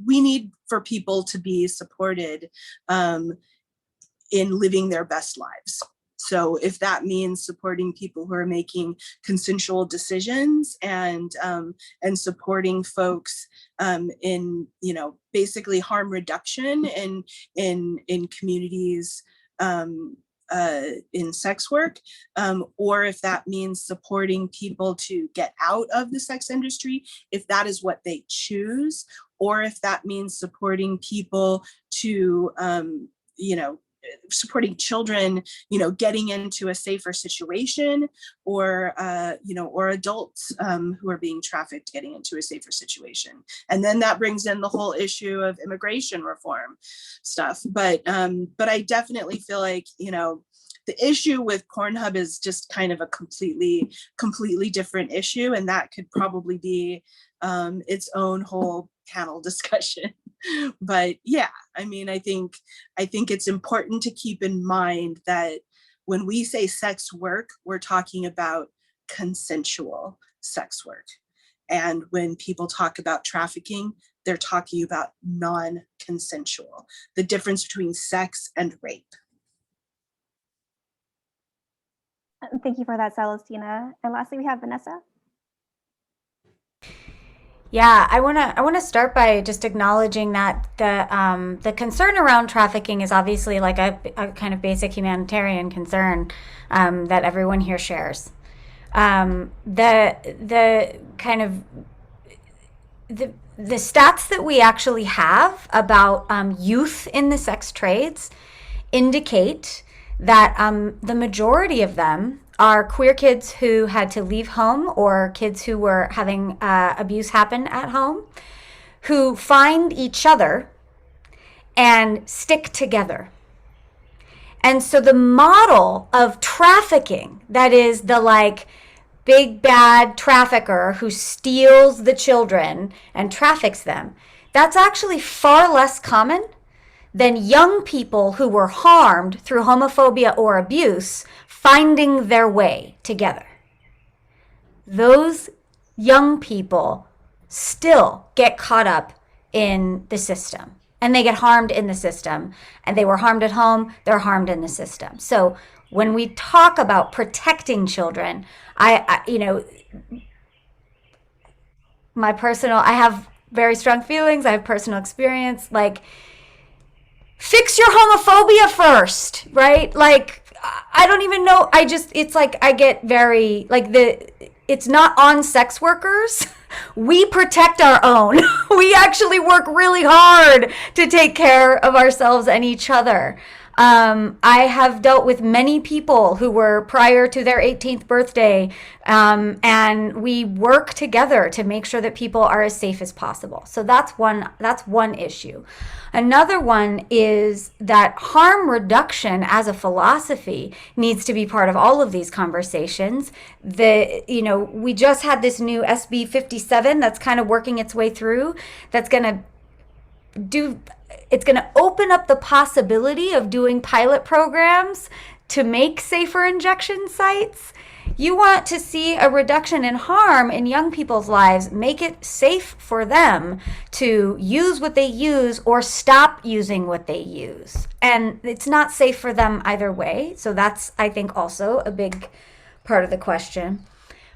we need for people to be supported in living their best lives. So if that means supporting people who are making consensual decisions and supporting folks in basically harm reduction in communities in sex work, or if that means supporting people to get out of the sex industry, if that is what they choose, or if that means supporting people to supporting children, getting into a safer situation, or adults who are being trafficked getting into a safer situation. And then that brings in the whole issue of immigration reform stuff. But I definitely feel like, the issue with Pornhub is just kind of a completely different issue. And that could probably be its own whole panel discussion. But yeah, I think it's important to keep in mind that when we say sex work, we're talking about consensual sex work. And when people talk about trafficking, they're talking about non-consensual, the difference between sex and rape. Thank you for that, Celestina. And lastly, we have Vanessa. Yeah, I wanna start by just acknowledging that the concern around trafficking is obviously like a kind of basic humanitarian concern that everyone here shares. The kind of the stats that we actually have about youth in the sex trades indicate that the majority of them are queer kids who had to leave home, or kids who were having abuse happen at home, who find each other and stick together. And so the model of trafficking, that is the like big bad trafficker who steals the children and traffics them, that's actually far less common than young people who were harmed through homophobia or abuse finding their way together. Those young people still get caught up in the system, and they get harmed in the system, and they were harmed at home, they're harmed in the system. So when we talk about protecting children, I have very strong feelings, I have personal experience, like, fix your homophobia first, right? Like, I don't even know. It's like, I get very, like, it's not on sex workers. We protect our own. We actually work really hard to take care of ourselves and each other. I have dealt with many people who were prior to their 18th birthday, and we work together to make sure that people are as safe as possible. So that's one issue. Another one is that harm reduction as a philosophy needs to be part of all of these conversations. We just had this new SB 57 that's kind of working its way through, that's going to open up the possibility of doing pilot programs to make safer injection sites. You want to see a reduction in harm in young people's lives, make it safe for them to use what they use or stop using what they use. And it's not safe for them either way. So that's, I think, also a big part of the question.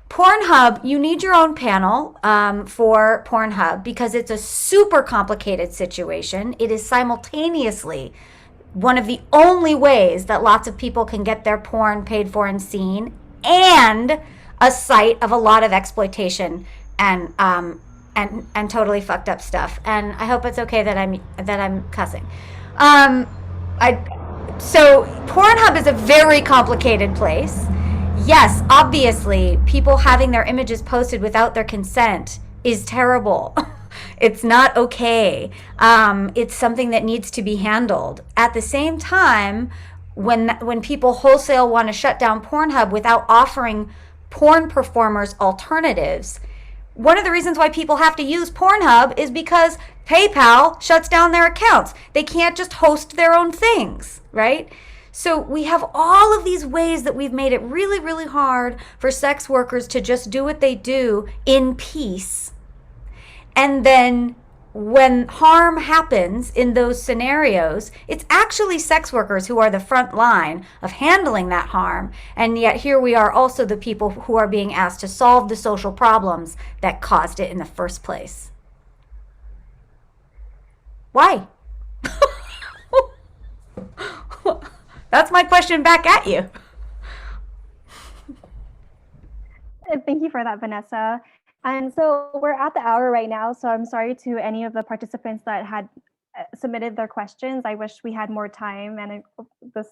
Pornhub, you need your own panel for Pornhub because it's a super complicated situation. It is simultaneously one of the only ways that lots of people can get their porn paid for and seen, and a site of a lot of exploitation and totally fucked up stuff. And I hope it's okay that I'm cussing. So Pornhub is a very complicated place. Yes, obviously, people having their images posted without their consent is terrible. It's not okay. It's something that needs to be handled. At the same time, when people wholesale want to shut down Pornhub without offering porn performers alternatives, one of the reasons why people have to use Pornhub is because PayPal shuts down their accounts. They can't just host their own things, right? So we have all of these ways that we've made it really, really hard for sex workers to just do what they do in peace. And then when harm happens in those scenarios, it's actually sex workers who are the front line of handling that harm. And yet here we are also the people who are being asked to solve the social problems that caused it in the first place. Why? That's my question back at you. Thank you for that, Vanessa. And so we're at the hour right now, so I'm sorry to any of the participants that had submitted their questions. I wish we had more time, and this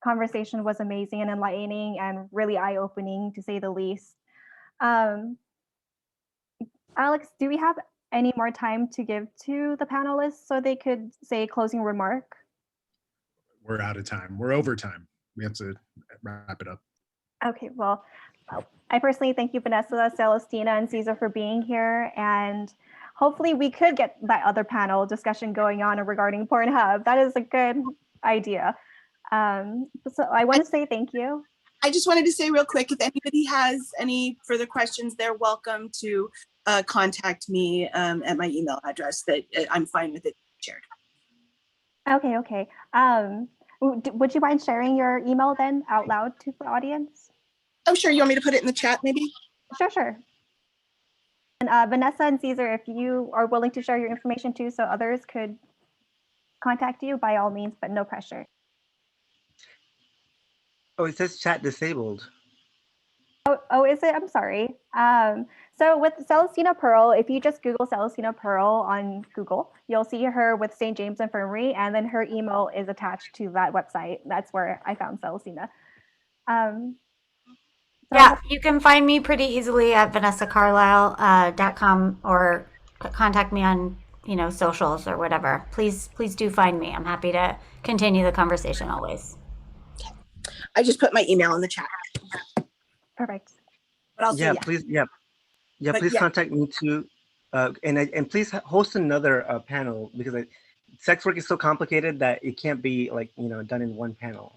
conversation was amazing and enlightening and really eye-opening, to say the least. Alex, do we have any more time to give to the panelists so they could say a closing remark? We're out of time. We're over time. We have to wrap it up. Okay, well, I personally thank you, Vanessa, Celestina, and Cesar for being here. And hopefully we could get that other panel discussion going on regarding Pornhub. That is a good idea. So I want to say thank you. I just wanted to say real quick, if anybody has any further questions, they're welcome to contact me at my email address. That I'm fine with it shared. Okay. Would you mind sharing your email then out loud to the audience? Oh, sure. You want me to put it in the chat maybe? Sure. And Vanessa and Cesar, if you are willing to share your information too, so others could contact you, by all means, but no pressure. Oh, it says chat disabled. Oh, is it? I'm sorry. So with Celestina Pearl, if you just Google Celestina Pearl on Google, you'll see her with St. James Infirmary, and then her email is attached to that website. That's where I found Celestina. Yeah, you can find me pretty easily at vanessacarlisle.com or contact me on, socials or whatever. Please do find me. I'm happy to continue the conversation always. I just put my email in the chat. Perfect. But also, please contact me too, and please host another panel, because sex work is so complicated that it can't be done in one panel.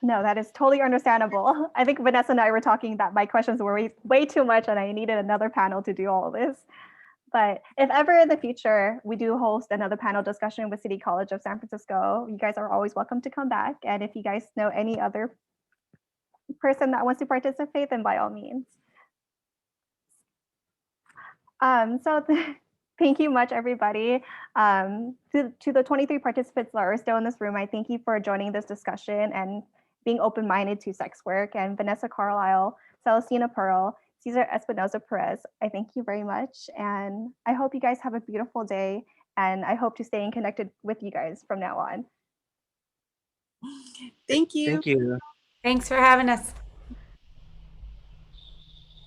No, that is totally understandable. I think Vanessa and I were talking that my questions were way too much, and I needed another panel to do all of this. But if ever in the future we do host another panel discussion with City College of San Francisco, you guys are always welcome to come back. And if you guys know any other person that wants to participate, then by all means. Thank you much, everybody. To the 23 participants that are still in this room, I thank you for joining this discussion and being open-minded to sex work. And Vanessa Carlisle, Celestina Pearl, Cesar Espinoza-Perez, I thank you very much. And I hope you guys have a beautiful day. And I hope to stay connected with you guys from now on. Thank you. Thank you. Thanks for having us.